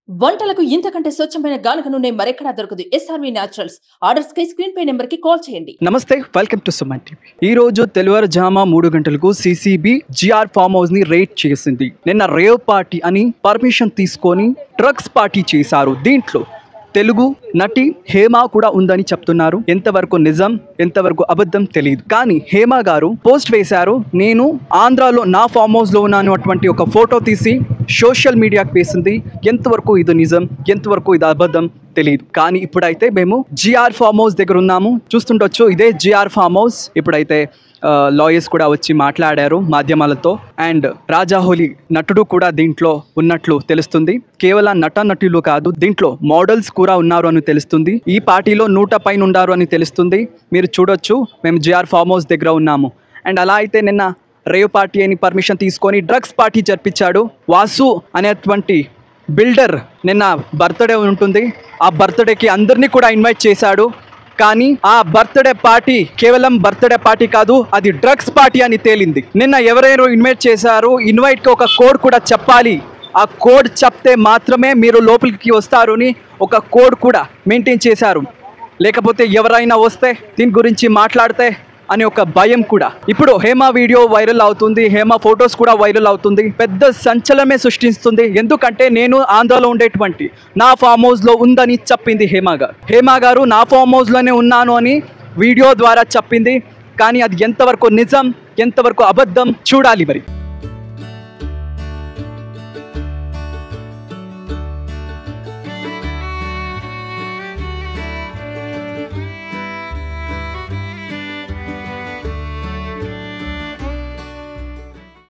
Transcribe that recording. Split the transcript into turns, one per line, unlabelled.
వంటలకు ఇంతకంటే స్వచ్ఛమైన గానుగ నూనె మరెక్కడా దొరకదు. SRV naturals. ఆర్డర్స్ కై స్క్రీన్ పై నెంబర్ కి కాల్ చేయండి.
నమస్తే, వెల్కమ్ టు సుమన్ టీవీ. ఈ రోజు తెల్లవారుజామ 3 గంటలకు సిసిబి జిఆర్ ఫామ్ హౌస్ ని రేడ్ చేసింది. నిన్న రేవ్ పార్టీ అని పర్మిషన్ తీసుకొని డ్రగ్స్ పార్టీ చేశారు. దీంట్లో తెలుగు నటి హేమ కూడా ఉందని చెప్తున్నారు. ఎంతవరకు నిజం ఎంతవరకు అబద్ధం తెలియదు. కానీ హేమ గారు పోస్ట్ వేశారు, నేను ఆంధ్రాలో నా ఫామ్ హౌస్ లో ఉన్నాను అటువంటి ఒక ఫోటో తీసి సోషల్ మీడియాకి వేసింది. ఎంతవరకు ఇది నిజం ఎంతవరకు ఇది అబద్ధం తెలియదు. కానీ ఇప్పుడైతే మేము జిఆర్ ఫామ్ హౌస్ దగ్గర ఉన్నాము. చూస్తుండొచ్చు, ఇదే జిఆర్ ఫామ్ హౌస్. ఇప్పుడైతే లాయర్స్ కూడా వచ్చి మాట్లాడారు మాధ్యమాలతో. అండ్ రాజాహోలీ నటుడు కూడా దీంట్లో ఉన్నట్లు తెలుస్తుంది. కేవలం నటులు కాదు, దీంట్లో మోడల్స్ కూడా ఉన్నారు అని తెలుస్తుంది. ఈ పార్టీలో 100 పైన ఉన్నారు అని తెలుస్తుంది. మీరు చూడొచ్చు, మేము జిఆర్ ఫామ్ హౌస్ దగ్గర ఉన్నాము. అండ్ అలా అయితే నిన్న రేవ్ పార్టీ అని పర్మిషన్ తీసుకొని డ్రగ్స్ పార్టీ జరిపించాడు. వాసు అనేటువంటి బిల్డర్ నిన్న బర్త్డే ఉంటుంది. ఆ బర్త్డేకి అందరినీ కూడా ఇన్వైట్ చేశాడు. కానీ ఆ బర్త్డే పార్టీ కేవలం బర్త్డే పార్టీ కాదు, అది డ్రగ్స్ పార్టీ అని తేలింది. నిన్న ఎవరైనా ఇన్వైట్ చేశారు, ఇన్వైట్కి ఒక కోడ్ కూడా చెప్పాలి. ఆ కోడ్ చెప్తే మాత్రమే మీరు లోపలికి వస్తారు అని ఒక కోడ్ కూడా మెయింటైన్ చేశారు. లేకపోతే ఎవరైనా వస్తే దీని గురించి మాట్లాడితే అని ఒక భయం కూడా. ఇప్పుడు హేమ వీడియో వైరల్ అవుతుంది, హేమ ఫొటోస్ కూడా వైరల్ అవుతుంది. పెద్ద సంచలనమే సృష్టిస్తుంది. ఎందుకంటే నేను ఆంధ్రాలో ఉండేటువంటి నా ఫామ్ హౌస్లో ఉందని చెప్పింది హేమ గారు నా ఫామ్ హౌస్లోనే ఉన్నాను అని వీడియో ద్వారా చెప్పింది. కానీ అది ఎంతవరకు నిజం ఎంతవరకు అబద్ధం చూడాలి మరి.